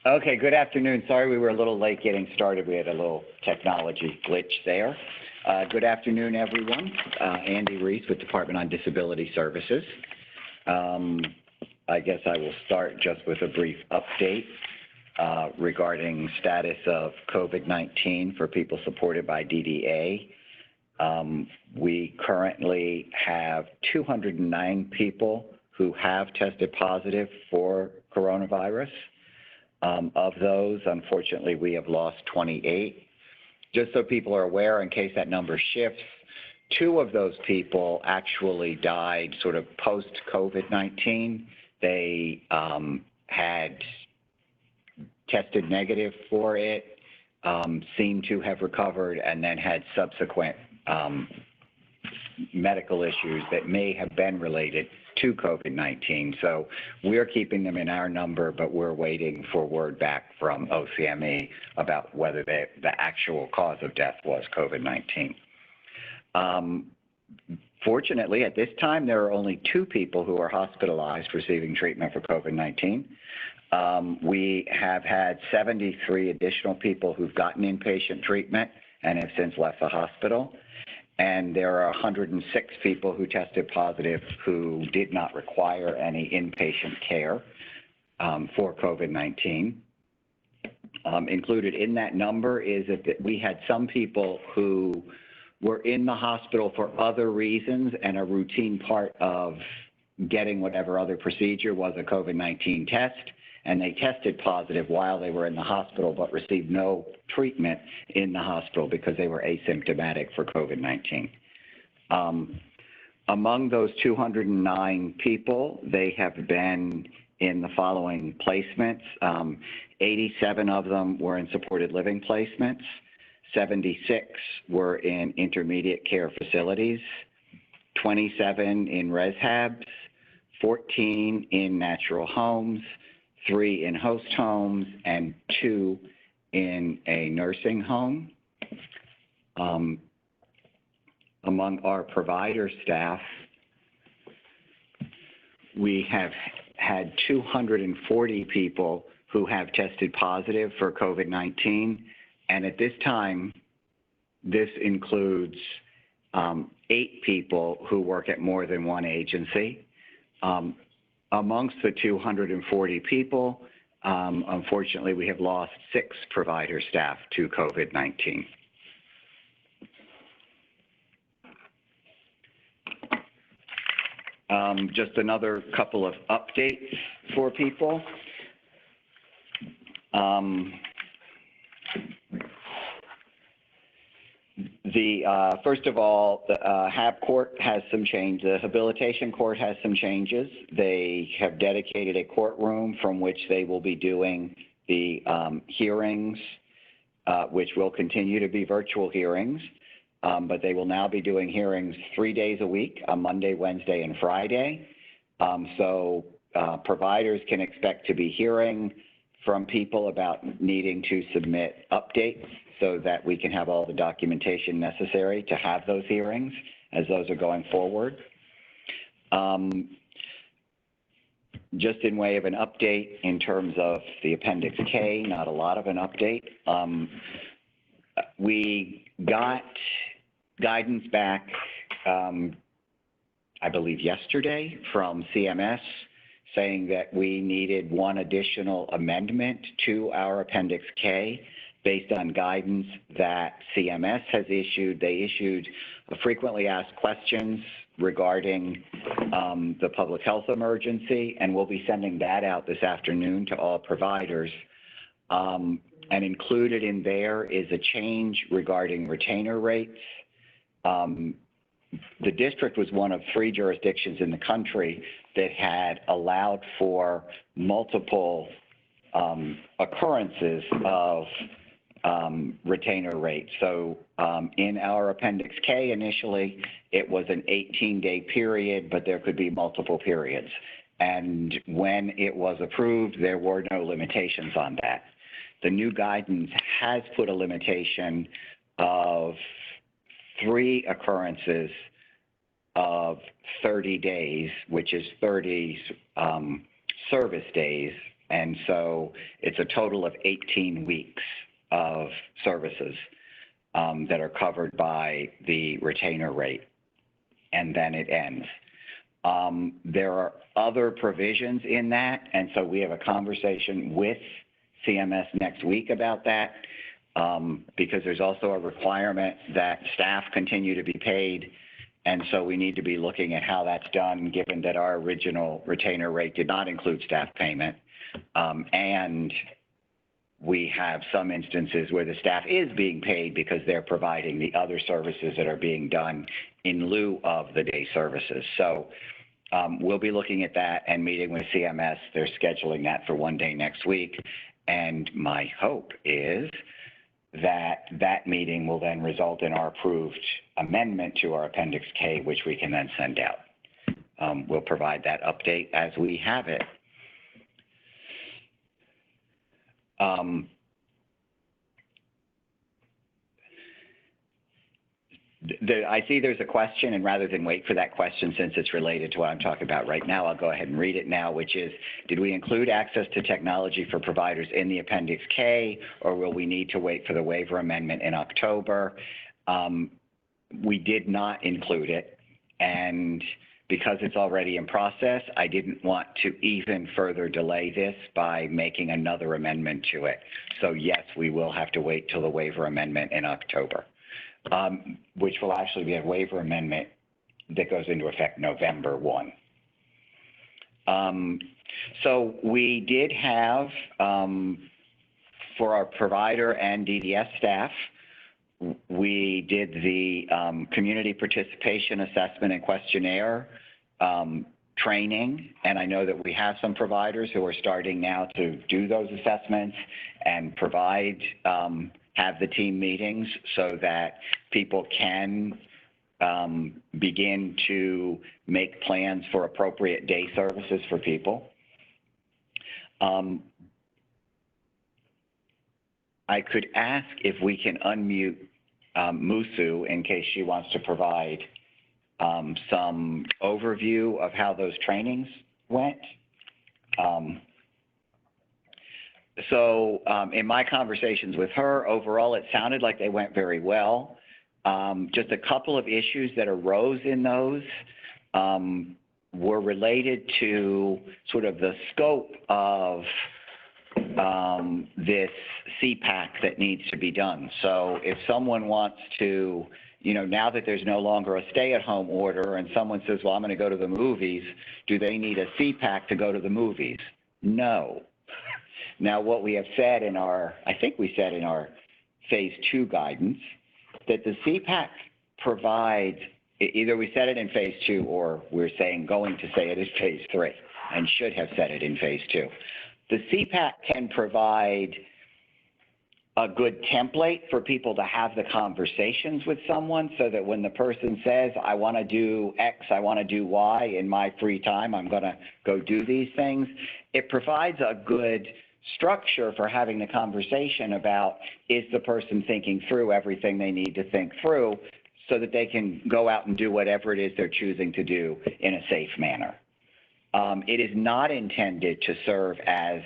Okay, good afternoon. Sorry we were a little late getting started. We had a little technology glitch there. Good afternoon, everyone. Andy Reese with Department on Disability Services. I guess I will start just with a brief update regarding status of COVID-19 for people supported by DDA. We currently have 209 people who have tested positive for coronavirus. Of those, unfortunately, we have lost 28. Just so people are aware, in case that number shifts, 2 of those people actually died sort of post-COVID-19. They had tested negative for it, seemed to have recovered, and then had subsequent medical issues that may have been related to COVID-19. So we're keeping them in our number, but we're waiting for word back from OCME about whether the actual cause of death was COVID-19. Fortunately, at this time, there are only 2 people who are hospitalized receiving treatment for COVID-19. We have had 73 additional people who've gotten inpatient treatment and have since left the hospital. And there are 106 people who tested positive who did not require any inpatient care for COVID-19. Included in that number is that we had some people who were in the hospital for other reasons, and a routine part of getting whatever other procedure was a COVID-19 test, and they tested positive while they were in the hospital but received no treatment in the hospital because they were asymptomatic for COVID-19. Among those 209 people, they have been in the following placements. 87 of them were in supported living placements. 76 were in intermediate care facilities. 27 in rehabs. 14 in natural homes. 3 in host homes, and 2 in a nursing home. Among our provider staff, we have had 240 people who have tested positive for COVID-19, and at this time, this includes 8 people who work at more than one agency. Amongst the 240 people, unfortunately, we have lost 6 provider staff to COVID-19. Just another couple of updates for people. First of all, the HAB court has some change. The habilitation court has some changes. They have dedicated a courtroom from which they will be doing the hearings, which will continue to be virtual hearings, but they will now be doing hearings 3 days a week, on Monday, Wednesday, and Friday. So providers can expect to be hearing from people about needing to submit updates so that we can have all the documentation necessary to have those hearings as those are going forward. Just in way of an update in terms of the Appendix K, not a lot of an update. We got guidance back, I believe yesterday, from CMS saying that we needed one additional amendment to our Appendix K based on guidance that CMS has issued. They issued frequently asked questions regarding the public health emergency, and we'll be sending that out this afternoon to all providers. And included in there is a change regarding retainer rates. The district was one of 3 jurisdictions in the country that had allowed for multiple occurrences of retainer rates. So in our Appendix K initially, it was an 18-day period, but there could be multiple periods. And when it was approved, there were no limitations on that. The new guidance has put a limitation of 3 occurrences of 30 days, which is 30 service days And so it's a total of 18 weeks of services that are covered by the retainer rate, and then it ends. There are other provisions in that, and so we have a conversation with CMS next week about that, because there's also a requirement that staff continue to be paid, and so we need to be looking at how that's done, given that our original retainer rate did not include staff payment, and we have some instances where the staff is being paid because they're providing the other services that are being done in lieu of the day services. So we'll be looking at that and meeting with CMS. They're scheduling that for one day next week. And my hope is that that meeting will then result in our approved amendment to our Appendix K, which we can then send out. We'll provide that update as we have it. I see there's a question, and rather than wait for that question, since it's related to what I'm talking about right now, I'll go ahead and read it now, which is, did we include access to technology for providers in the Appendix K, or will we need to wait for the waiver amendment in October? We did not include it, and because it's already in process, I didn't want to even further delay this by making another amendment to it. So yes, we will have to wait till the waiver amendment in October, which will actually be a waiver amendment that goes into effect November 1. So we did have, for our provider and DDS staff, we did the community participation assessment and questionnaire training, and I know that we have some providers who are starting now to do those assessments and provide, have the team meetings so that people can begin to make plans for appropriate day services for people. I could ask if we can unmute Musu in case she wants to provide some overview of how those trainings went. In my conversations with her, overall, it sounded like they went very well. Just a couple of issues that arose in those were related to sort of the scope of this CPAC that needs to be done. So if someone wants to, now that there's no longer a stay-at-home order and someone says, well, I'm going to go to the movies, do they need a CPAC to go to the movies? No. Now, what we have said in our, I think we said in our phase 2 guidance, that the CPAC provides, either we said it in phase 2 or we're going to say it in phase 3 and should have said it in phase 2. The CPAC can provide a good template for people to have the conversations with someone so that when the person says, I want to do X, I want to do Y in my free time, I'm going to go do these things, it provides a good structure for having the conversation about, is the person thinking through everything they need to think through so that they can go out and do whatever it is they're choosing to do in a safe manner. It is not intended to serve as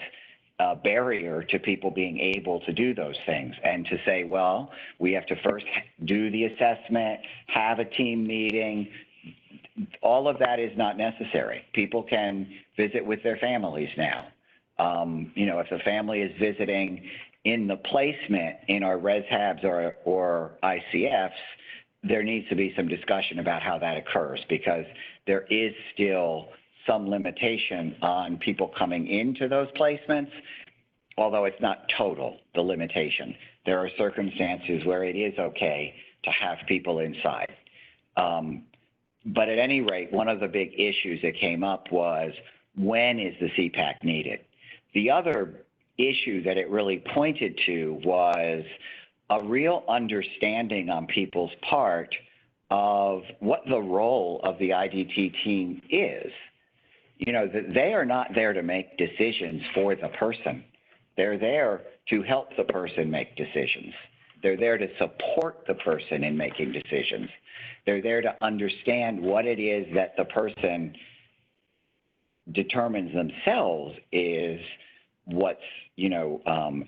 a barrier to people being able to do those things and to say, well, we have to first do the assessment, have a team meeting. All of that is not necessary. People can visit with their families now. If the family is visiting in the placement in our ResHabs or ICFs, there needs to be some discussion about how that occurs, because there is still some limitation on people coming into those placements, although it's not total, the limitation. There are circumstances where it is okay to have people inside. But at any rate, one of the big issues that came up was, when is the CPAC needed? The other issue that it really pointed to was a real understanding on people's part of what the role of the IDT team is. They are not there to make decisions for the person. They're there to help the person make decisions. They're there to support the person in making decisions. They're there to understand what it is that the person determines themselves is what's,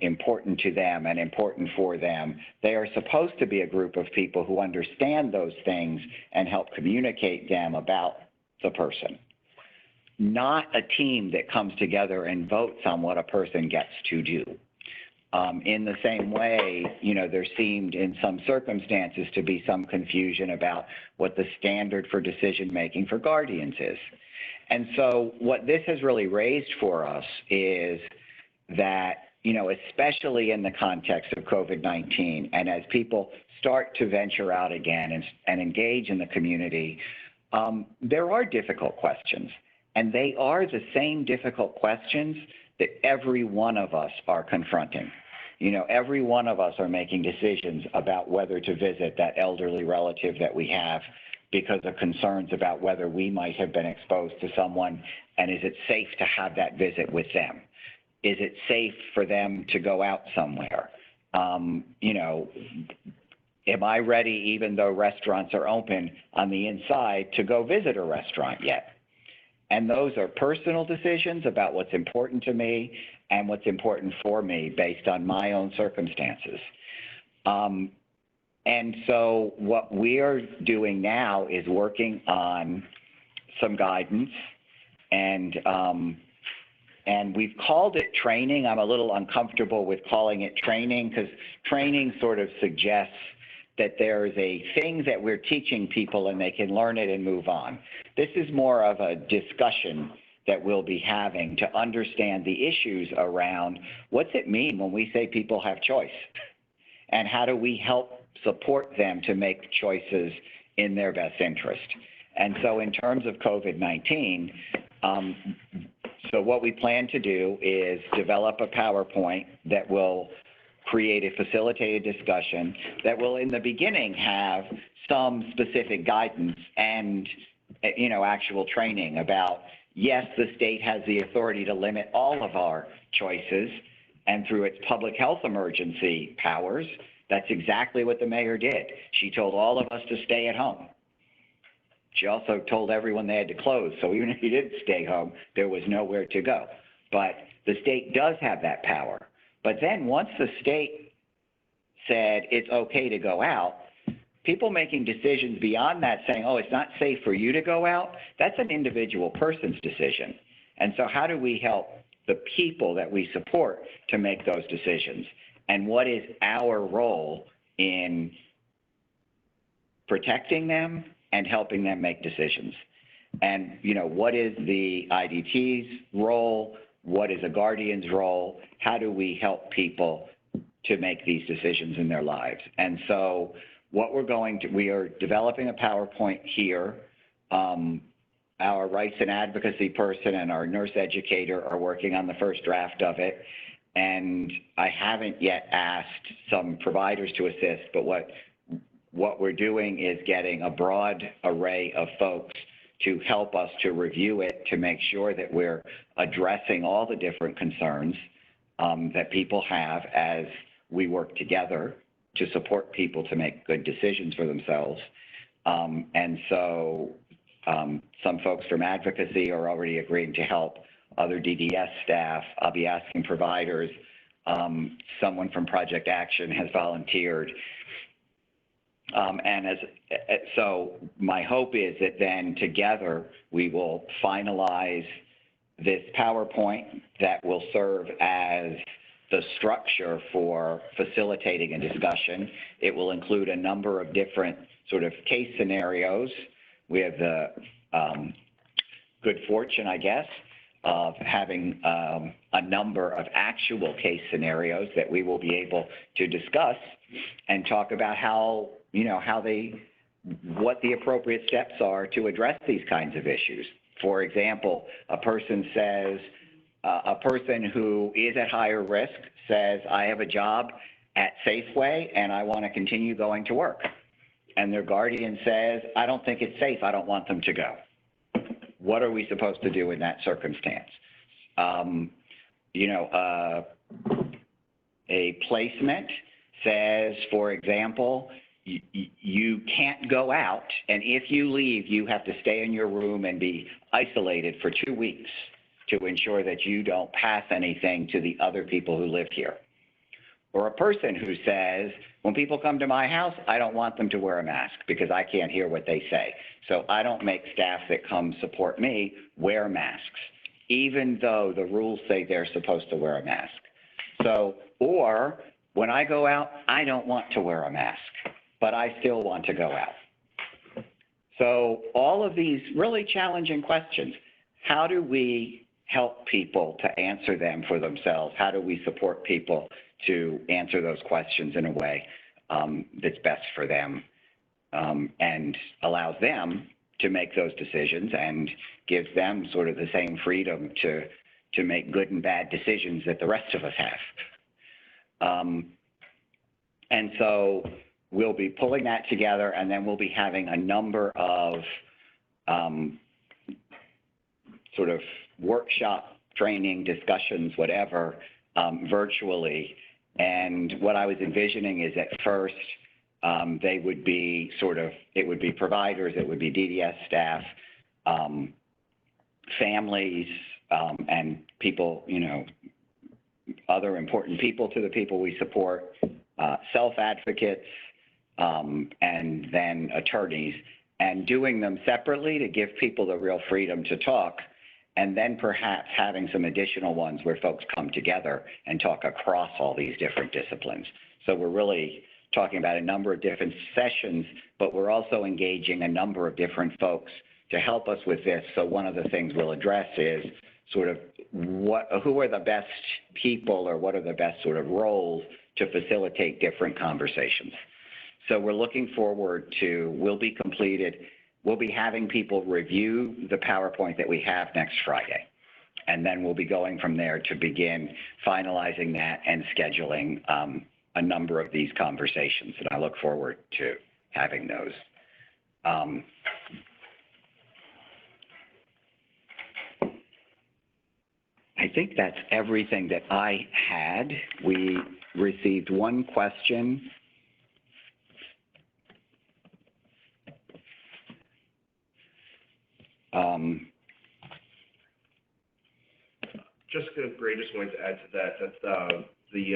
important to them and important for them. They are supposed to be a group of people who understand those things and help communicate them about the person, not a team that comes together and votes on what a person gets to do. In the same way, there seemed in some circumstances to be some confusion about what the standard for decision-making for guardians is. And so what this has really raised for us is that, especially in the context of COVID-19, and as people start to venture out again and engage in the community, there are difficult questions. And they are the same difficult questions that every one of us are confronting. Every one of us are making decisions about whether to visit that elderly relative that we have because of concerns about whether we might have been exposed to someone, and is it safe to have that visit with them? Is it safe for them to go out somewhere? Am I ready, even though restaurants are open on the inside, to go visit a restaurant yet? And those are personal decisions about what's important to me and what's important for me based on my own circumstances. And so what we're doing now is working on some guidance, and we've called it training. I'm a little uncomfortable with calling it training because training sort of suggests that there's a thing that we're teaching people and they can learn it and move on. This is more of a discussion that we'll be having to understand the issues around what's it mean when we say people have choice, and how do we help support them to make choices in their best interest. And so in terms of COVID-19, so what we plan to do is develop a PowerPoint that will create a facilitated discussion that will in the beginning have some specific guidance and actual training about, yes, the state has the authority to limit all of our choices, and through its public health emergency powers, that's exactly what the mayor did. She told all of us to stay at home. She also told everyone they had to close, so even if you didn't stay home, there was nowhere to go. But the state does have that power. But then once the state said it's okay to go out, people making decisions beyond that saying, oh, it's not safe for you to go out, that's an individual person's decision. And so how do we help the people that we support to make those decisions? And what is our role in protecting them and helping them make decisions? And, what is the IDT's role? What is a guardian's role? How do we help people to make these decisions in their lives? And so what we are developing a PowerPoint here. Our rights and advocacy person and our nurse educator are working on the first draft of it. And I haven't yet asked some providers to assist, but what we're doing is getting a broad array of folks to help us to review it, to make sure that we're addressing all the different concerns that people have as we work together to support people to make good decisions for themselves. And so some folks from advocacy are already agreeing to help. Other DDS staff, I'll be asking providers. Someone from Project Action has volunteered. So my hope is that then together we will finalize this PowerPoint that will serve as the structure for facilitating a discussion. It will include a number of different sort of case scenarios. We have the good fortune, I guess, of having a number of actual case scenarios that we will be able to discuss and talk about how, what the appropriate steps are to address these kinds of issues. For example, a person who is at higher risk says, I have a job at Safeway and I want to continue going to work. And their guardian says, I don't think it's safe, I don't want them to go. What are we supposed to do in that circumstance? A placement says, for example, you can't go out, and if you leave, you have to stay in your room and be isolated for 2 weeks. to ensure that you don't pass anything to the other people who live here. Or a person who says, when people come to my house, I don't want them to wear a mask because I can't hear what they say. So I don't make staff that come support me wear masks, even though the rules say they're supposed to wear a mask. So, or when I go out, I don't want to wear a mask, but I still want to go out. So all of these really challenging questions, how do we help people to answer them for themselves? How do we support people to answer those questions in a way that's best for them and allows them to make those decisions and gives them sort of the same freedom to make good and bad decisions that the rest of us have. And so we'll be pulling that together, and then we'll be having a number of sort of workshop training, discussions, whatever, virtually. And what I was envisioning is at first, they would be it would be providers, it would be DDS staff, families, and people, other important people to the people we support, self-advocates, and then attorneys, and doing them separately to give people the real freedom to talk, and then perhaps having some additional ones where folks come together and talk across all these different disciplines. So we're really talking about a number of different sessions, but we're also engaging a number of different folks to help us with this. So one of the things we'll address is sort of who are the best people, or what are the best sort of roles to facilitate different conversations. So we're looking forward to, we'll be having people review the PowerPoint that we have next Friday. And then we'll be going from there to begin finalizing that and scheduling a number of these conversations. And I look forward to having those. I think that's everything that I had. We received one question. Jessica Gray just wanted to add to that the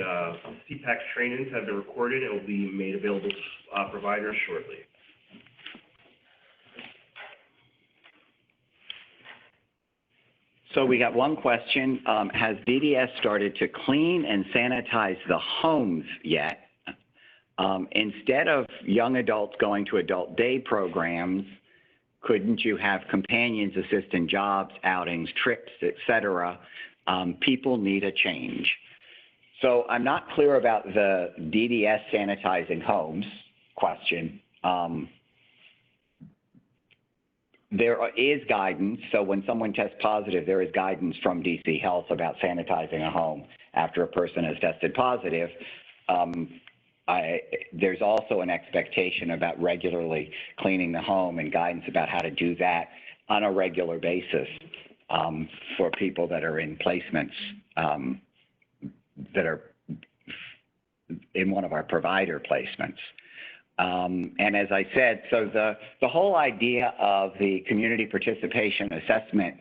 CPAC trainings have been recorded and will be made available to providers shortly. So we got one question. Has DDS started to clean and sanitize the homes yet? Instead of young adults going to adult day programs, couldn't you have companions assist in jobs, outings, trips, et cetera? People need a change. So I'm not clear about the DDS sanitizing homes question. There is guidance. So when someone tests positive, there is guidance from DC Health about sanitizing a home after a person has tested positive. There's also an expectation about regularly cleaning the home and guidance about how to do that on a regular basis for people that are in placements that are in one of our provider placements. And as I said, so the whole idea of the community participation assessment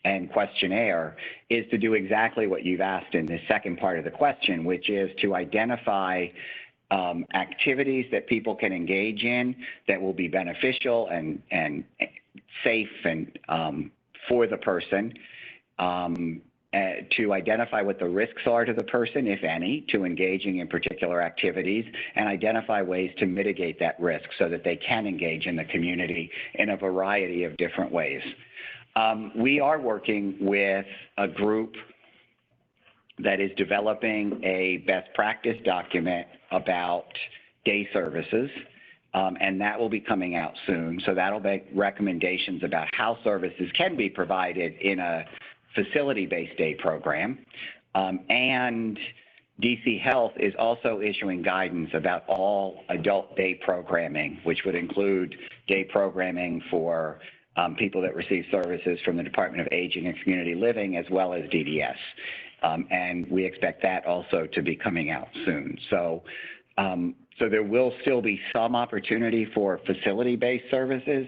and questionnaire is to do exactly what you've asked in the second part of the question, which is to identify activities that people can engage in that will be beneficial and safe and for the person, to identify what the risks are to the person, if any, to engaging in particular activities, and identify ways to mitigate that risk so that they can engage in the community in a variety of different ways. We are working with a group that is developing a best practice document about day services, and that will be coming out soon. So that'll make recommendations about how services can be provided in a facility-based day program. And DC Health is also issuing guidance about all adult day programming, which would include day programming for people that receive services from the Department of Aging and Community Living, as well as DDS. And we expect that also to be coming out soon. So, so there will still be some opportunity for facility-based services,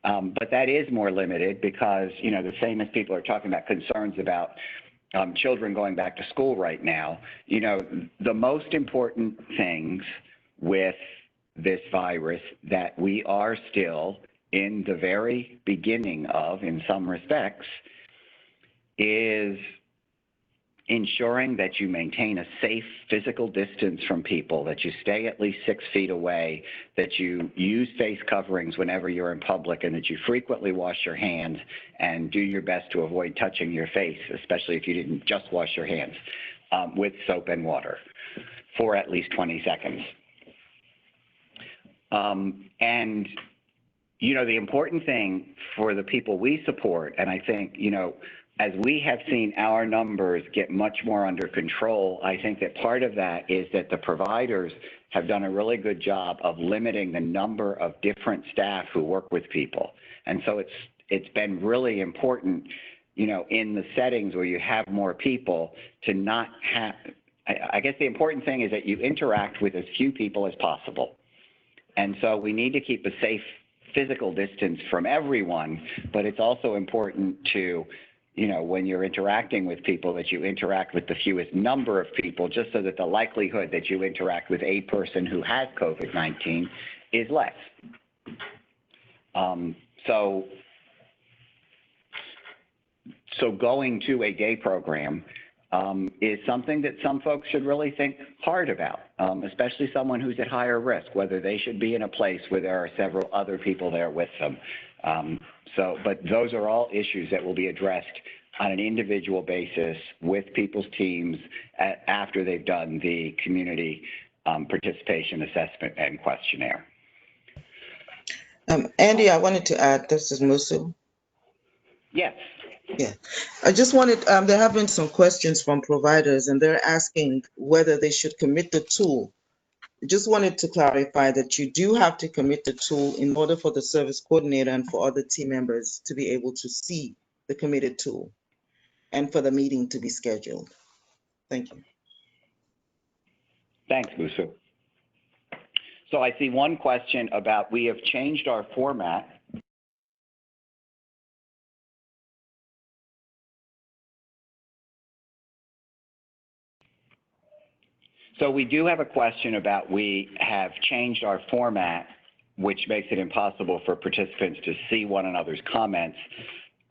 But that is more limited because, the same as people are talking about concerns about children going back to school right now, the most important things with this virus that we are still in the very beginning of, in some respects, is ensuring that you maintain a safe physical distance from people, that you stay at least 6 feet away, that you use face coverings whenever you're in public, and that you frequently wash your hands and do your best to avoid touching your face, especially if you didn't just wash your hands, with soap and water for at least 20 seconds. And, the important thing for the people we support, and I think, as we have seen our numbers get much more under control, I think that part of that is that the providers have done a really good job of limiting the number of different staff who work with people. And so it's been really important, in the settings where you have more people to not have, I guess the important thing is that you interact with as few people as possible. And so we need to keep a safe physical distance from everyone, but it's also important to, when you're interacting with people, that you interact with the fewest number of people, just so that the likelihood that you interact with a person who has COVID-19 is less. So going to a day program is something that some folks should really think hard about, especially someone who's at higher risk, whether they should be in a place where there are several other people there with them. But those are all issues that will be addressed on an individual basis with people's teams after they've done the community participation assessment and questionnaire. Andy, I wanted to add, this is Musu. Yes. Yeah, I just wanted, there have been some questions from providers and they're asking whether they should commit the tool. Just wanted to clarify that you do have to commit the tool in order for the service coordinator and for other team members to be able to see the committed tool and for the meeting to be scheduled. Thank you. Thanks, Musu. So I see one question about, we have changed our format. So we do have a question about, we have changed our format, which makes it impossible for participants to see one another's comments.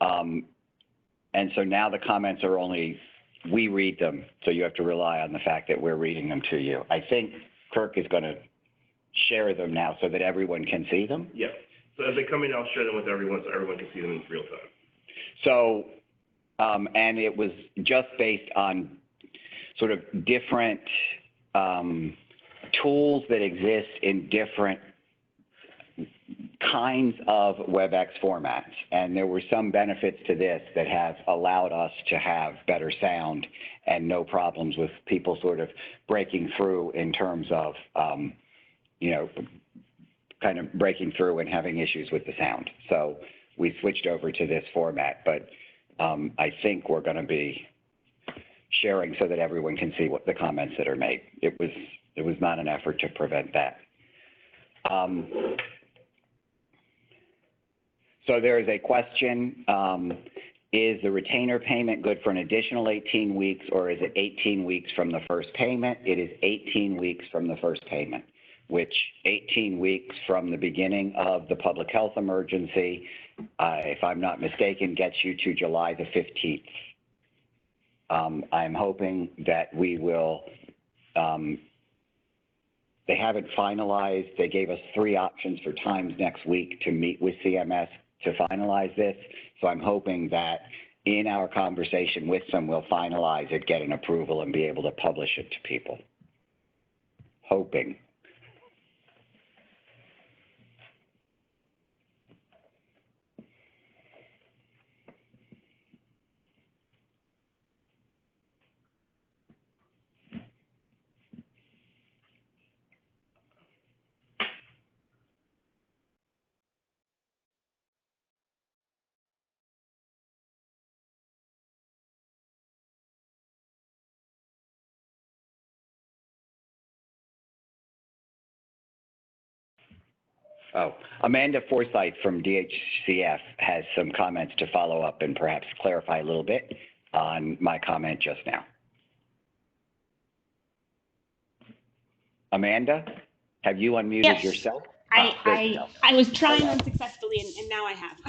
And so now the comments are only, we read them, so you have to rely on the fact that we're reading them to you. I think Kirk is going to share them now so that everyone can see them. Yep. So as they come in, I'll share them with everyone so everyone can see them in real time. So, and it was just based on sort of different tools that exist in different kinds of WebEx formats. And there were some benefits to this that have allowed us to have better sound and no problems with people sort of breaking through in terms of, kind of breaking through and having issues with the sound. So we switched over to this format, but I think we're going to be sharing so that everyone can see what the comments that are made. It was not an effort to prevent that. So there is a question, is the retainer payment good for an additional 18 weeks, or is it 18 weeks from the first payment? It is 18 weeks from the first payment, which 18 weeks from the beginning of the public health emergency, if I'm not mistaken, gets you to July the 15th. I'm hoping that we will, they haven't finalized, they gave us 3 options for times next week to meet with CMS to finalize this. So I'm hoping that in our conversation with them, we'll finalize it, get an approval, and be able to publish it to people. Hoping. Oh, Amanda Forsythe from DHCF has some comments to follow up and perhaps clarify a little bit on my comment just now. Amanda, have you unmuted Yes. yourself? I was trying unsuccessfully, and now I have.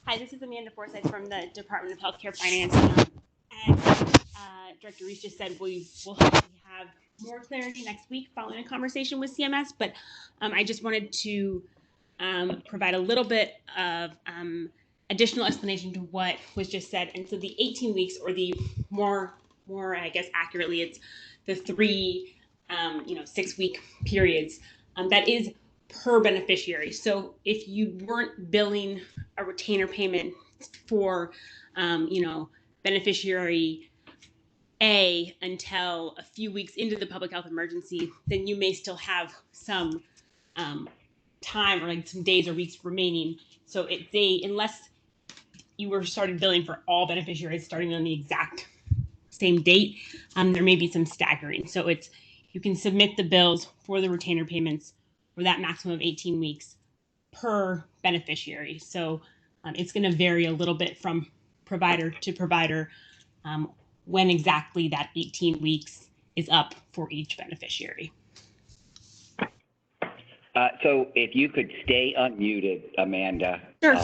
Hi, this is Amanda Forsythe from the Department of Healthcare Finance. As Director Reese just said, we will hopefully have more clarity next week following a conversation with CMS, but I just wanted to provide a little bit of additional explanation to what was just said. And so the 18 weeks, or the more I guess accurately, it's the 3 6-week periods. That is per beneficiary. So if you weren't billing a retainer payment for, beneficiary A until a few weeks into the public health emergency, then you may still have some time, or like some days or weeks remaining. So unless you were started billing for all beneficiaries starting on the exact same date, there may be some staggering. So you can submit the bills for the retainer payments for that maximum of 18 weeks per beneficiary. So it's going to vary a little bit from provider to provider when exactly that 18 weeks is up for each beneficiary. So if you could stay unmuted, Amanda, Sure.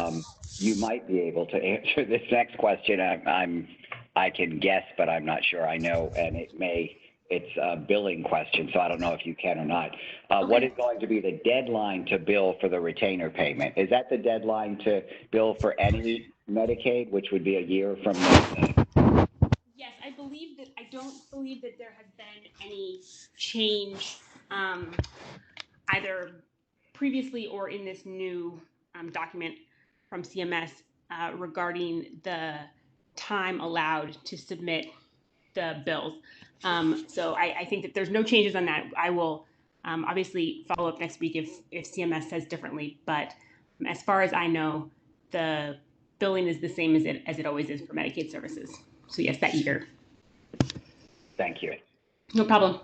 You might be able to answer this next question. I can guess, but I'm not sure I know, and it's a billing question, so I don't know if you can or not. Okay. What is going to be the deadline to bill for the retainer payment? Is that the deadline to bill for any Medicaid, which would be a year from now? Yes, I don't believe that there has been any change either previously or in this new document from CMS regarding the time allowed to submit the bills. So I think that there's no changes on that. I will obviously follow up next week if CMS says differently, but as far as I know, the billing is the same as it always is for Medicaid services. So yes, that year. Thank you. No problem.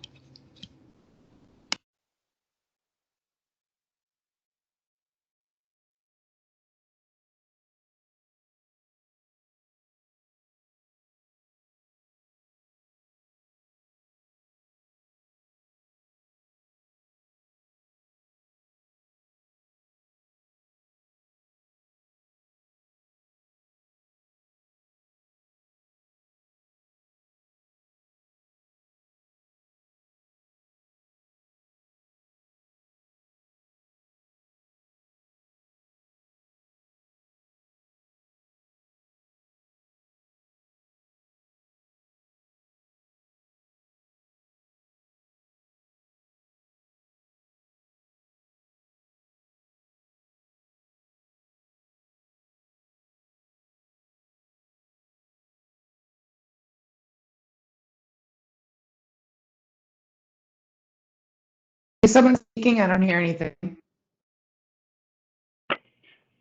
Is someone speaking? I don't hear anything.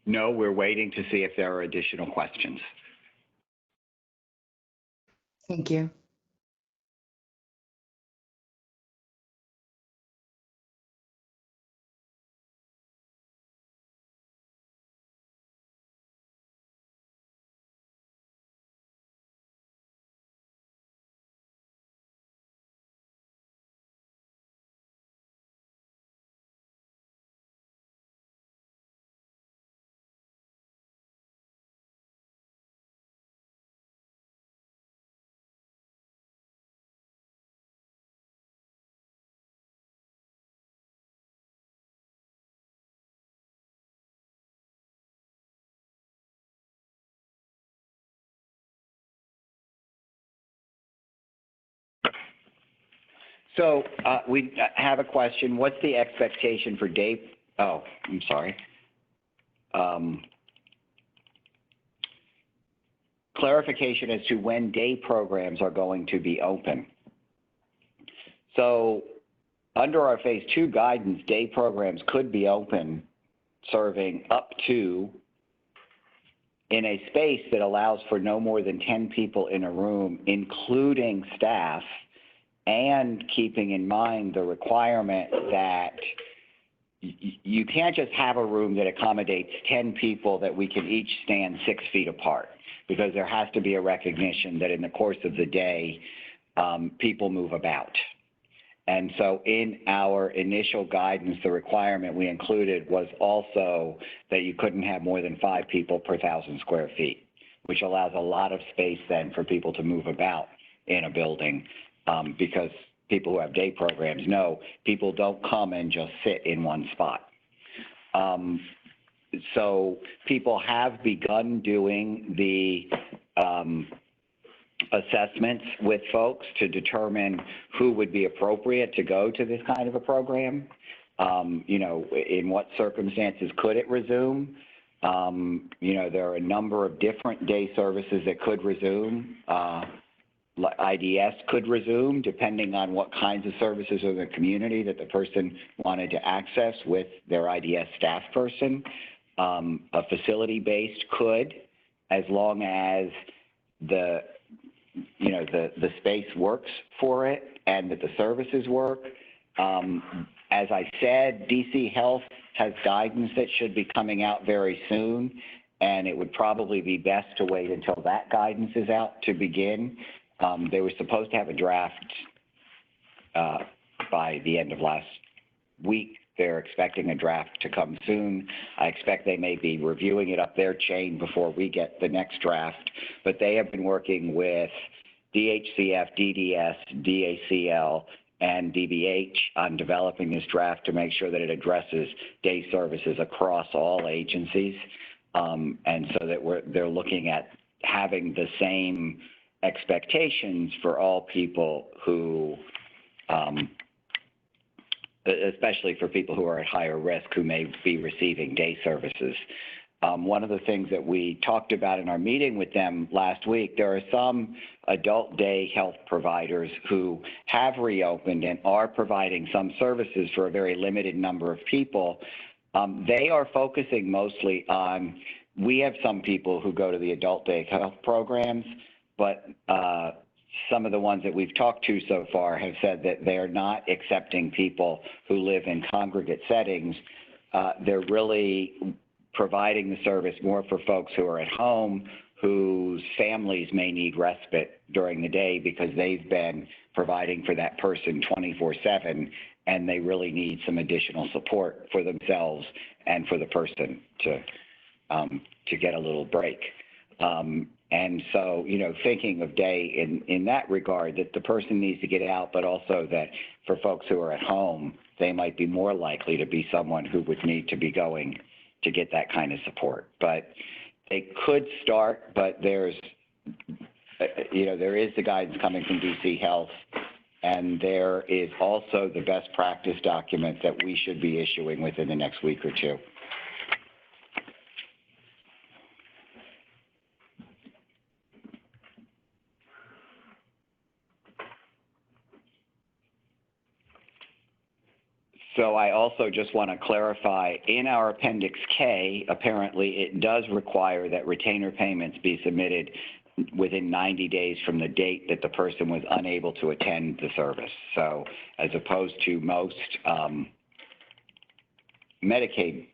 No, we're waiting to see if there are additional questions. Thank you. So we have a question. What's the expectation for day? Oh, I'm sorry. Clarification as to when day programs are going to be open. So under our phase 2 guidance, day programs could be open, serving up to, in a space that allows for no more than 10 people in a room, including staff, and keeping in mind the requirement that you can't just have a room that accommodates 10 people that we can each stand 6 feet apart, because there has to be a recognition that in the course of the day, people move about. And so in our initial guidance, the requirement we included was also that you couldn't have more than 5 people per 1,000 square feet, which allows a lot of space then for people to move about in a building, because people who have day programs know people don't come and just sit in one spot. So people have begun doing the assessments with folks to determine who would be appropriate to go to this kind of a program. You know, in what circumstances could it resume? You know, there are a number of different day services that could resume. IDS could resume depending on what kinds of services in the community that the person wanted to access with their IDS staff person. A facility-based could, as long as the space works for it and that the services work. As I said, DC Health has guidance that should be coming out very soon, and it would probably be best to wait until that guidance is out to begin. They were supposed to have a draft by the end of last week. They're expecting a draft to come soon. I expect they may be reviewing it up their chain before we get the next draft, but they have been working with DHCF, DDS, DACL, and DBH on developing this draft to make sure that it addresses day services across all agencies, and so that they're looking at having the same expectations for all people who, especially for people who are at higher risk who may be receiving day services. One of the things that we talked about in our meeting with them last week, there are some adult day health providers who have reopened and are providing some services for a very limited number of people. They are focusing mostly on, we have some people who go to the adult day health programs, but some of the ones that we've talked to so far have said that they're not accepting people who live in congregate settings. They're really providing the service more for folks who are at home, whose families may need respite during the day because they've been providing for that person 24/7, and they really need some additional support for themselves and for the person to get a little break. And so, you know, thinking of day in that regard, that the person needs to get out, but also that for folks who are at home, they might be more likely to be someone who would need to be going to get that kind of support. But they could start, but there's, you know, there is the guidance coming from DC Health, and there is also the best practice document that we should be issuing within the next week or two. So I also just want to clarify, in our Appendix K, apparently it does require that retainer payments be submitted within 90 days from the date that the person was unable to attend the service. So as opposed to most Medicaid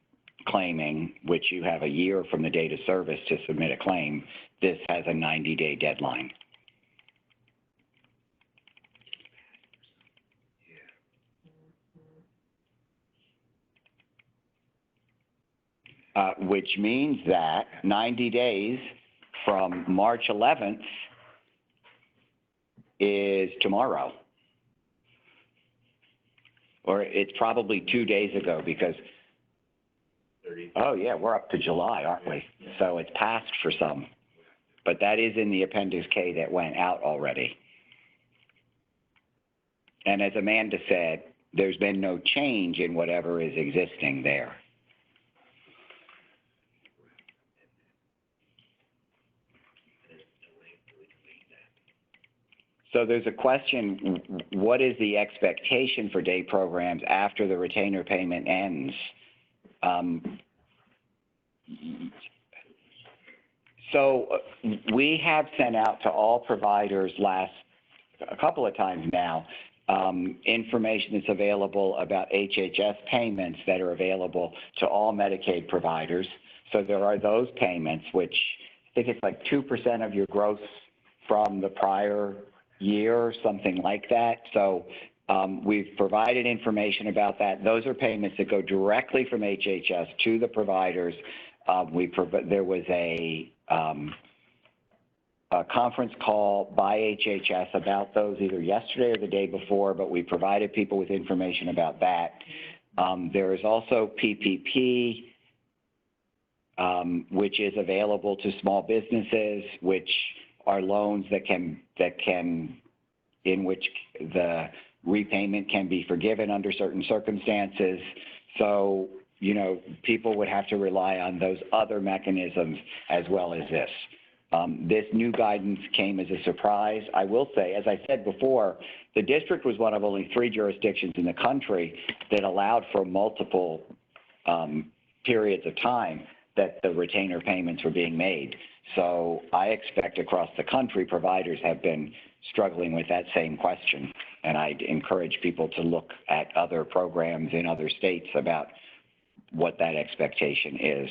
claiming, which you have a year from the date of service to submit a claim, this has a 90-day deadline. Which means that 90 days from March 11th is tomorrow. Or it's probably 2 days ago because, 30. Oh yeah, we're up to July, aren't we? So it's passed for some. But that is in the Appendix K that went out already. And as Amanda said, there's been no change in whatever is existing there. So there's a question, what is the expectation for day programs after the retainer payment ends? So we have sent out to all providers a couple of times now, information that's available about HHS payments that are available to all Medicaid providers. So there are those payments, which I think it's like 2% of your gross from the prior year, something like that. So we've provided information about that. Those are payments that go directly from HHS to the providers. There was a conference call by HHS about those either yesterday or the day before, but we provided people with information about that. There is also PPP, which is available to small businesses, which are loans in which the repayment can be forgiven under certain circumstances. So, you know, people would have to rely on those other mechanisms as well as this. This new guidance came as a surprise. I will say, as I said before, the district was one of only 3 jurisdictions in the country that allowed for multiple periods of time that the retainer payments were being made. So I expect across the country, providers have been struggling with that same question. And I'd encourage people to look at other programs in other states about what that expectation is.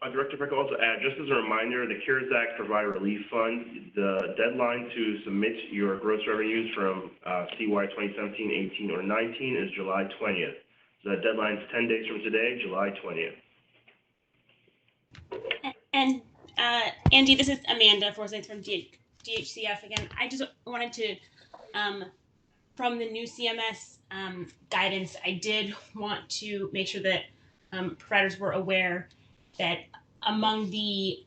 Director, if I could also add, just as a reminder, the CARES Act Provider Relief Fund, the deadline to submit your gross revenues from CY 2017, 18, or 19 is July 20th. So that deadline is 10 days from today, July 20th. And Andy, this is Amanda Forsyth from DHCF again. I just wanted to, from the new CMS guidance, I did want to make sure that providers were aware that among the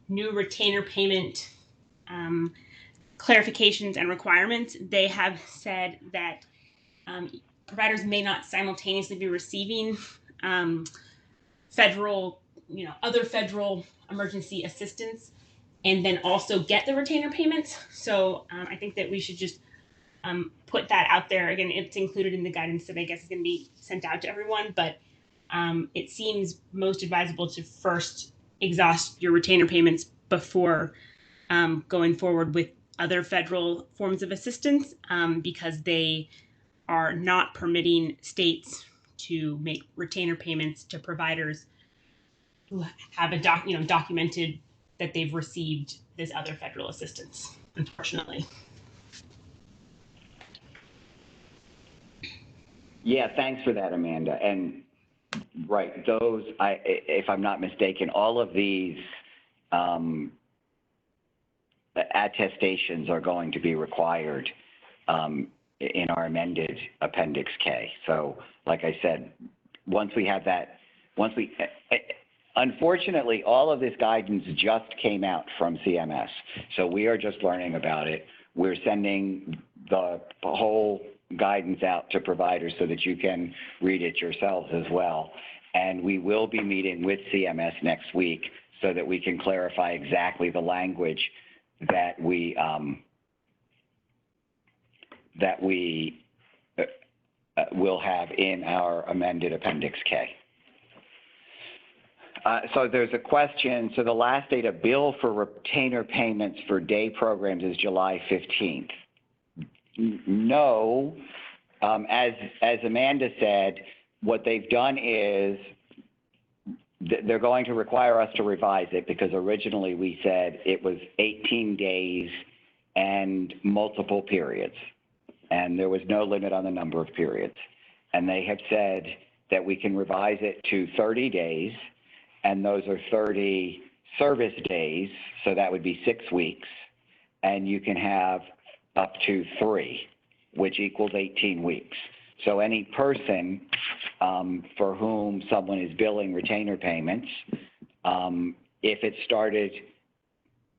new retainer payment clarifications and requirements, they have said that providers may not simultaneously be receiving federal, other federal emergency assistance and then also get the retainer payments. So I think that we should just put that out there. Again, it's included in the guidance that I guess is going to be sent out to everyone, but it seems most advisable to first exhaust your retainer payments before going forward with other federal forms of assistance because they are not permitting states to make retainer payments to providers who have documented that they've received this other federal assistance, unfortunately. Yeah, thanks for that, Amanda. And right, those, if I'm not mistaken, all of these attestations are going to be required in our amended Appendix K. So, like I said, once we have that, unfortunately, all of this guidance just came out from CMS. So we are just learning about it. We're sending the whole guidance out to providers so that you can read it yourselves as well. And we will be meeting with CMS next week so that we can clarify exactly the language that we will have in our amended Appendix K. So there's a question. So the last day to bill for retainer payments for day programs is July 15th. No, as Amanda said, what they've done is they're going to require us to revise it because originally we said it was 18 days and multiple periods, and there was no limit on the number of periods. And they have said that we can revise it to 30 days, and those are 30 service days, so that would be 6 weeks, and you can have up to 3, which equals 18 weeks. So any person for whom someone is billing retainer payments, if it started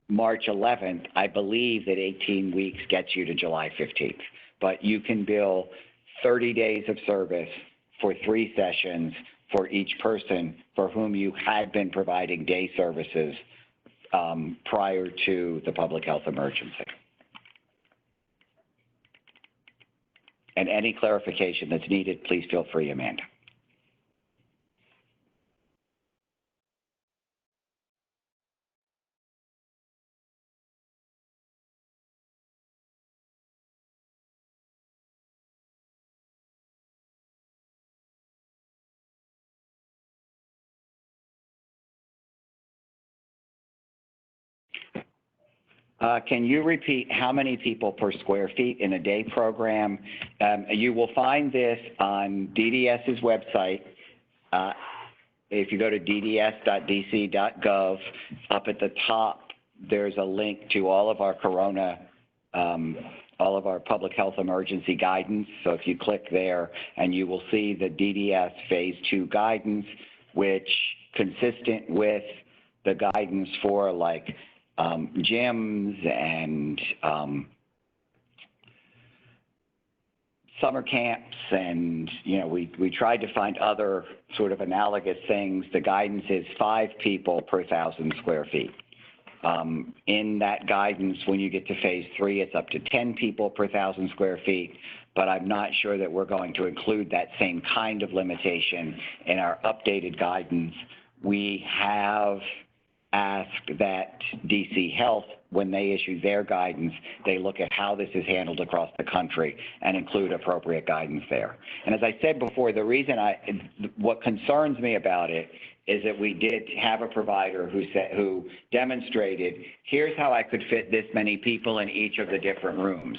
March 11th, I believe that 18 weeks gets you to July 15th. But you can bill 30 days of service for 3 sessions for each person for whom you had been providing day services prior to the public health emergency. And any clarification that's needed, please feel free, Amanda. Can you repeat how many people per square feet in a day program? You will find this on DDS's website. If you go to dds.dc.gov, up at the top, there's a link to all of our all of our public health emergency guidance. So if you click there, and you will see the DDS Phase 2 guidance, which consistent with the guidance for like gyms and summer camps, and we tried to find other sort of analogous things. The guidance is 5 people per 1,000 square feet. In that guidance, when you get to Phase 3, it's up to 10 people per 1,000 square feet, but I'm not sure that we're going to include that same kind of limitation in our updated guidance. We have asked that DC Health, when they issue their guidance, they look at how this is handled across the country and include appropriate guidance there. And as I said before, the reason what concerns me about it is that we did have a provider who demonstrated, here's how I could fit this many people in each of the different rooms.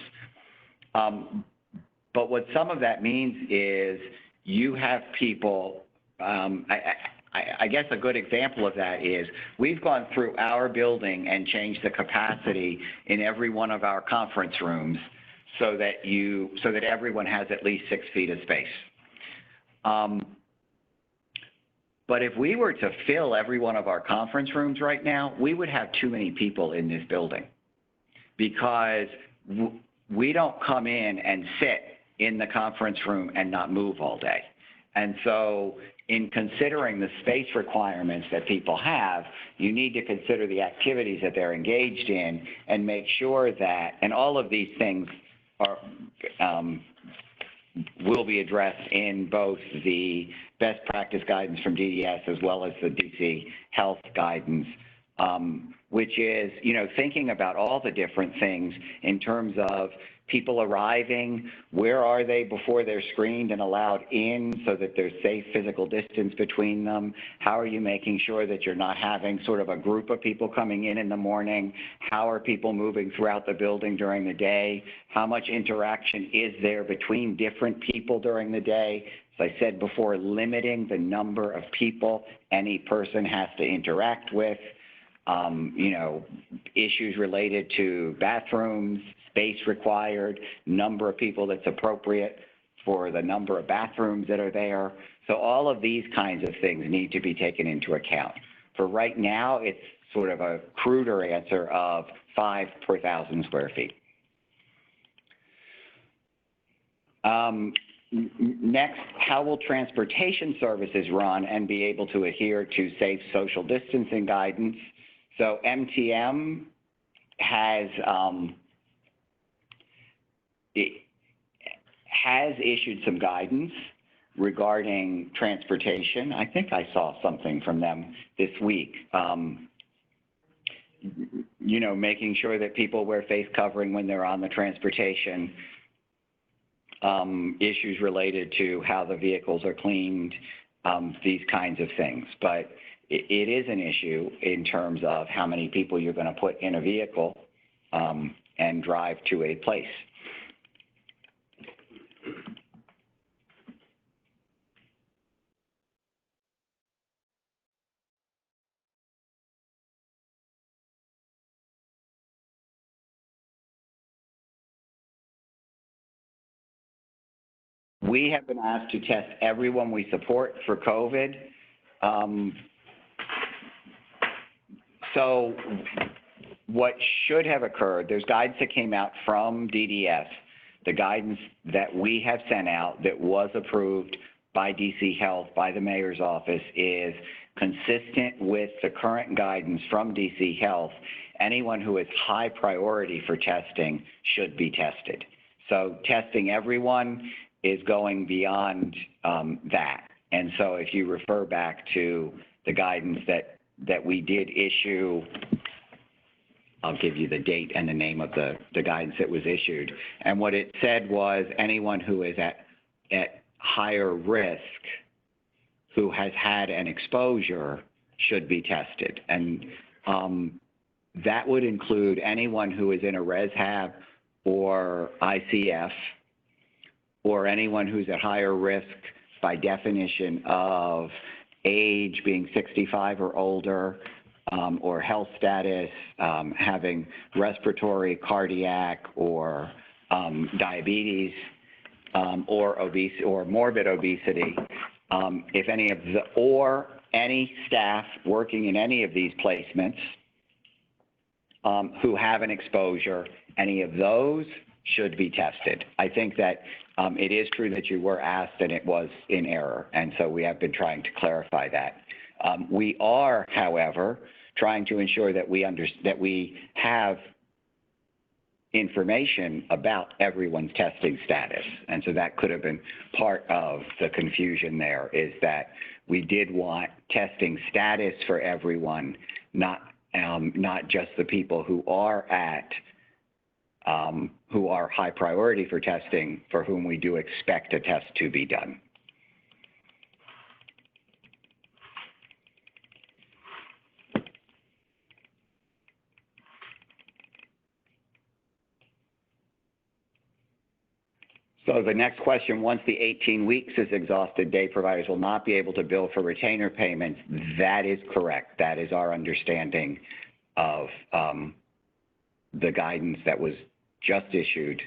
But what some of that means is you have people, I guess a good example of that is we've gone through our building and changed the capacity in every one of our conference rooms so that everyone has at least 6 feet of space. But if we were to fill every one of our conference rooms right now, we would have too many people in this building, because we don't come in and sit in the conference room and not move all day. And so in considering the space requirements that people have, you need to consider the activities that they're engaged in and make sure that, and all of these things are, will be addressed in both the best practice guidance from DDS as well as the DC Health guidance, which is, thinking about all the different things in terms of people arriving, where are they before they're screened and allowed in so that there's safe physical distance between them? How are you making sure that you're not having sort of a group of people coming in the morning? How are people moving throughout the building during the day? How much interaction is there between different people during the day? As I said before, limiting the number of people any person has to interact with, issues related to bathrooms, space required, number of people that's appropriate for the number of bathrooms that are there. So all of these kinds of things need to be taken into account. For right now, it's sort of a cruder answer of 5 per 1,000 square feet. Next, how will transportation services run and be able to adhere to safe social distancing guidance? So MTM has issued some guidance regarding transportation. I think I saw something from them this week. Making sure that people wear face covering when they're on the transportation, issues related to how the vehicles are cleaned, these kinds of things. But it is an issue in terms of how many people you're going to put in a vehicle and drive to a place. We have been asked to test everyone we support for COVID. So what should have occurred, there's guidance that came out from DDS. The guidance that we have sent out that was approved by DC Health, by the mayor's office, is consistent with the current guidance from DC Health. Anyone who is high priority for testing should be tested. So testing everyone is going beyond that. And so if you refer back to the guidance that we did issue, I'll give you the date and the name of the guidance that was issued. And what it said was anyone who is at higher risk, who has had an exposure, should be tested. And That would include anyone who is in a res hab or ICF, or anyone who's at higher risk by definition of age, being 65 or older, or health status, having respiratory, cardiac, or diabetes, or obesity, or morbid obesity. If any of the, or any staff working in any of these placements who have an exposure, any of those should be tested. I think that it is true that you were asked and it was in error, and so we have been trying to clarify that. We are, however, trying to ensure that we have information about everyone's testing status, and so that could have been part of the confusion there, is that we did want testing status for everyone, not just the people who are high priority for testing, for whom we do expect a test to be done. So the next question, once the 18 weeks is exhausted, day providers will not be able to bill for retainer payments. That is correct. That is our understanding of the guidance that was just issued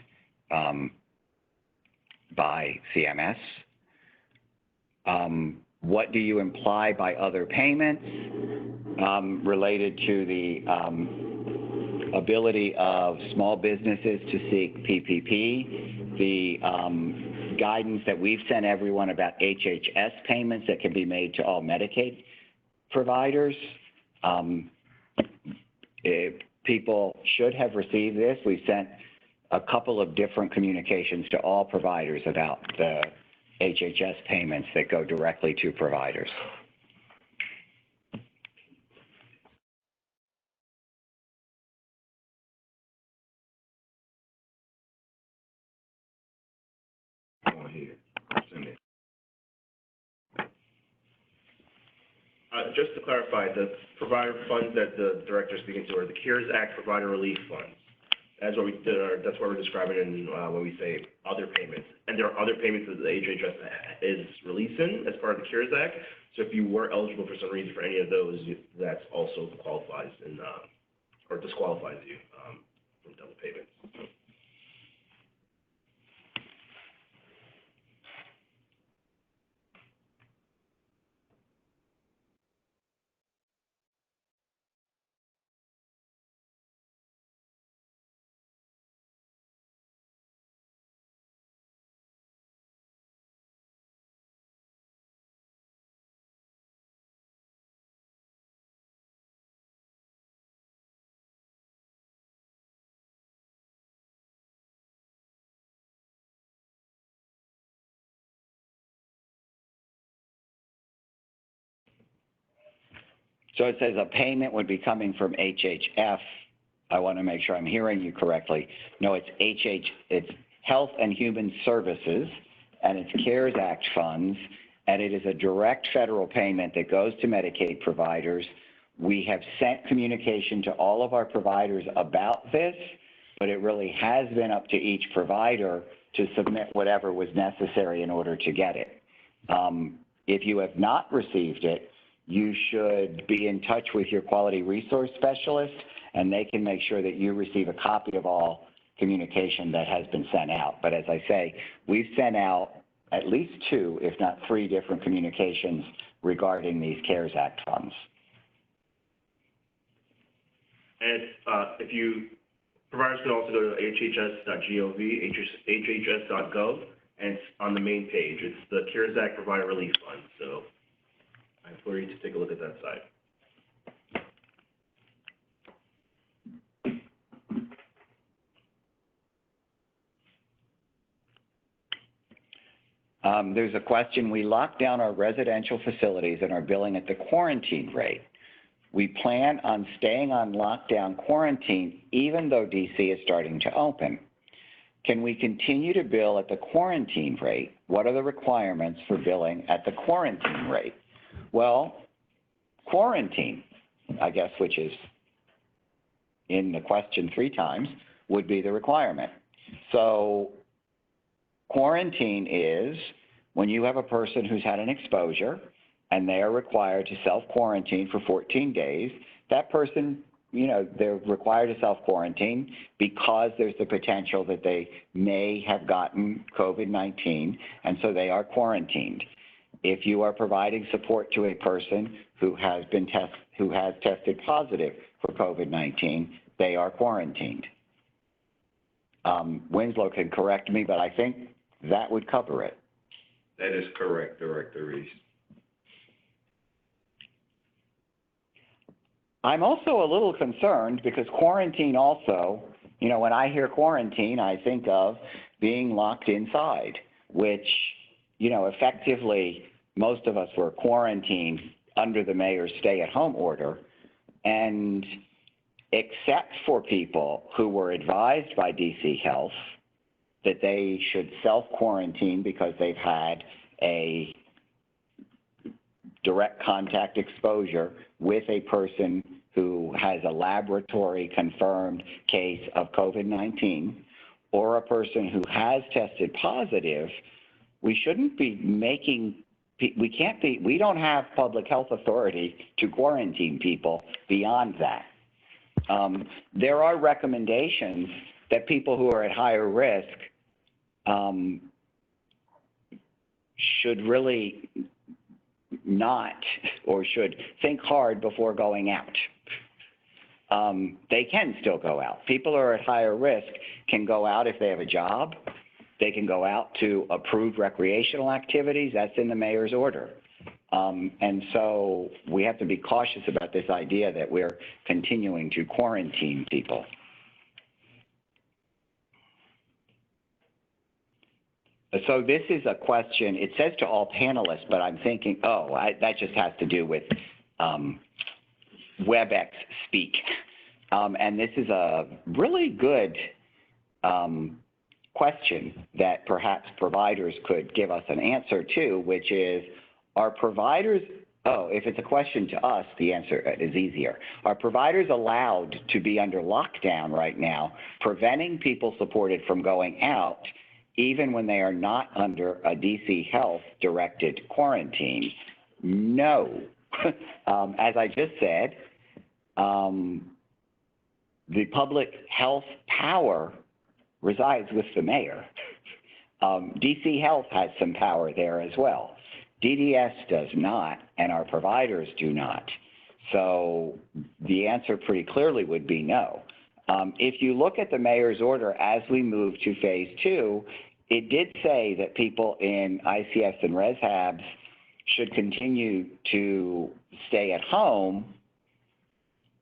by CMS. What do you imply by other payments? Related to the ability of small businesses to seek PPP, the guidance that we've sent everyone about HHS payments that can be made to all Medicaid providers. People should have received this. We sent a couple of different communications to all providers about the HHS payments that go directly to providers. Just to clarify, the provider funds that the director is speaking to are the CARES Act provider relief funds. That's what we're describing in when we say other payments. And there are other payments that the HHS is releasing as part of the CARES Act. So if you were eligible for some reason for any of those, that's also qualifies in, or disqualifies you from double payments. So it says a payment would be coming from HHF. I want to make sure I'm hearing you correctly. No, it's Health and Human Services, and it's CARES Act funds, and it is a direct federal payment that goes to Medicaid providers. We have sent communication to all of our providers about this, but it really has been up to each provider to submit whatever was necessary in order to get it. If you have not received it, you should be in touch with your quality resource specialist, and they can make sure that you receive a copy of all communication that has been sent out. But as I say, we've sent out at least 2, if not 3 different communications regarding these CARES Act funds. And if you, providers can also go to hhs.gov, hhs.gov, and it's on the main page. It's the CARES Act Provider Relief Fund. So I implore you to take a look at that site. There's a question. We locked down our residential facilities and are billing at the quarantine rate. We plan on staying on lockdown quarantine even though DC is starting to open. Can we continue to bill at the quarantine rate? What are the requirements for billing at the quarantine rate? Well, quarantine, I guess, which is in the question 3 times would be the requirement. So quarantine is when you have a person who's had an exposure and they are required to self-quarantine for 14 days, that person, you know, they're required to self-quarantine because there's the potential that they may have gotten COVID-19, and so they are quarantined. If you are providing support to a person who has tested positive for COVID-19, they are quarantined. Winslow can correct me, but I think that would cover it. That is correct, Director Reese. I'm also a little concerned because quarantine also, you know, when I hear quarantine, I think of being locked inside, which, you know, effectively most of us were quarantined under the mayor's stay-at-home order. And except for people who were advised by DC Health that they should self-quarantine because they've had a direct contact exposure with a person who has a laboratory confirmed case of COVID-19 or a person who has tested positive, we shouldn't be making, we don't have public health authority to quarantine people beyond that. There are recommendations that people who are at higher risk should really not, or should think hard before going out. They can still go out. People who are at higher risk can go out if they have a job. They can go out to approved recreational activities. That's in the mayor's order. And so we have to be cautious about this idea that we're continuing to quarantine people. So this is a question, it says to all panelists, but I'm thinking, that just has to do with WebEx speak. And this is a really good question that perhaps providers could give us an answer to, which is, are providers, if it's a question to us, the answer is easier. Are providers allowed to be under lockdown right now, preventing people supported from going out, even when they are not under a DC Health directed quarantine? No. As I just said, the public health power resides with the mayor. DC Health has some power there as well. DDS does not, and our providers do not. So the answer pretty clearly would be no. If you look at the mayor's order as we move to phase 2, it did say that people in ICS and ResHabs should continue to stay at home,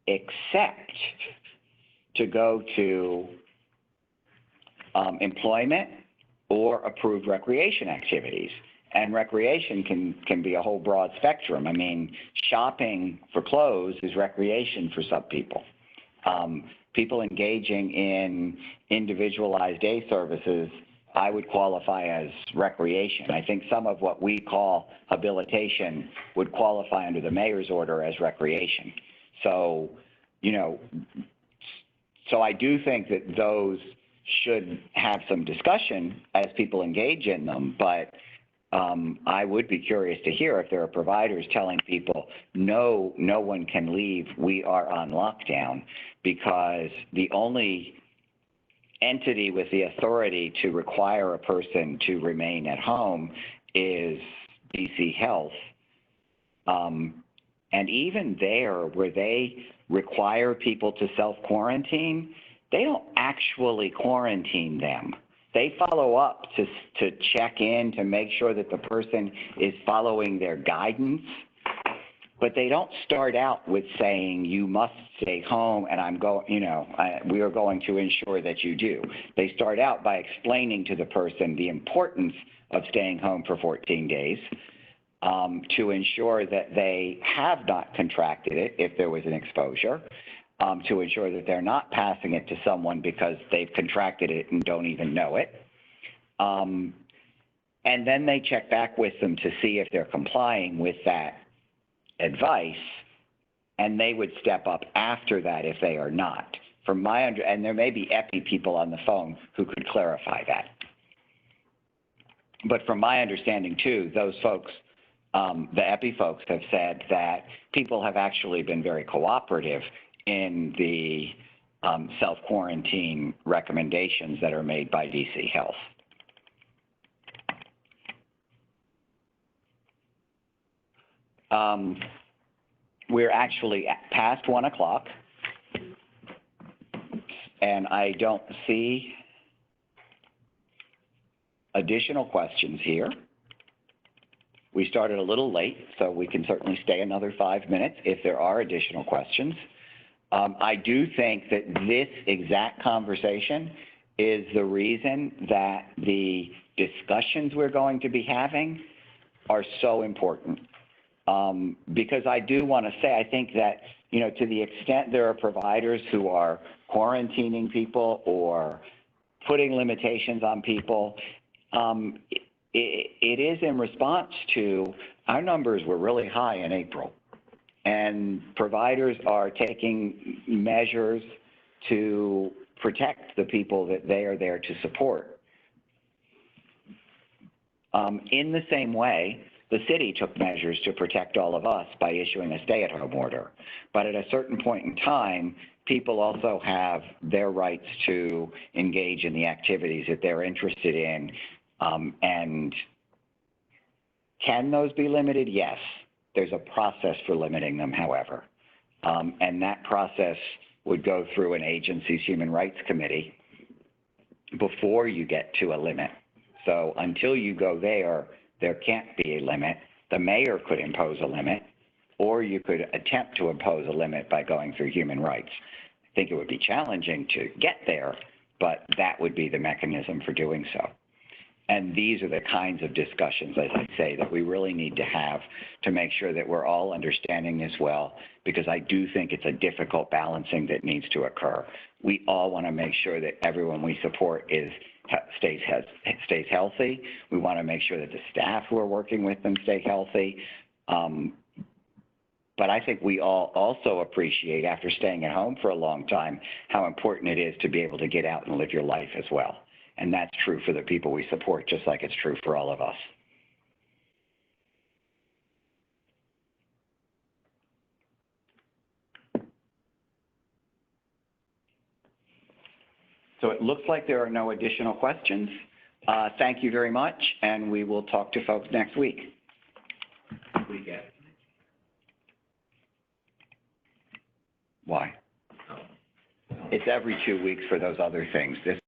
except to go to employment or approved recreation activities. And recreation can be a whole broad spectrum. I mean, shopping for clothes is recreation for some people. People engaging in individualized day services, I would qualify as recreation. I think some of what we call habilitation would qualify under the mayor's order as recreation. So, you know, so I do think that those should have some discussion as people engage in them, but I would be curious to hear if there are providers telling people, no, no one can leave, we are on lockdown, because the only entity with the authority to require a person to remain at home is DC Health. And even there, where they require people to self-quarantine, they don't actually quarantine them. They follow up to check in to make sure that the person is following their guidance, but they don't start out with saying you must stay home and we are going to ensure that you do. They start out by explaining to the person the importance of staying home for 14 days to ensure that they have not contracted it if there was an exposure, to ensure that they're not passing it to someone because they've contracted it and don't even know it. And then they check back with them to see if they're complying with that advice, and they would step up after that if they are not. and there may be EPI people on the phone who could clarify that. But from my understanding too, those folks, the EPI folks have said that people have actually been very cooperative in the self-quarantine recommendations that are made by DC Health. We're actually past 1 o'clock, and I don't see additional questions here. We started a little late, so we can certainly stay another 5 minutes if there are additional questions. I do think that this exact conversation is the reason that the discussions we're going to be having are so important. Because I do want to say, I think that, you know, to the extent there are providers who are quarantining people or putting limitations on people, it is in response to our numbers were really high in April. And providers are taking measures to protect the people that they are there to support. In the same way, the city took measures to protect all of us by issuing a stay-at-home order. But at a certain point in time, people also have their rights to engage in the activities that they're interested in. And can those be limited? Yes. There's a process for limiting them, however. And that process would go through an agency's human rights committee before you get to a limit. So until you go there, there can't be a limit. The mayor could impose a limit, or you could attempt to impose a limit by going through human rights. I think it would be challenging to get there, but that would be the mechanism for doing so. And these are the kinds of discussions, as I say, that we really need to have to make sure that we're all understanding this well, because I do think it's a difficult balancing that needs to occur. We all want to make sure that everyone we support stays healthy. We want to make sure that the staff who are working with them stay healthy. But I think we all also appreciate, after staying at home for a long time, how important it is to be able to get out and live your life as well. And that's true for the people we support, just like it's true for all of us. So it looks like there are no additional questions. Thank you very much, and we will talk to folks next week. Why? It's every 2 weeks for those other things. This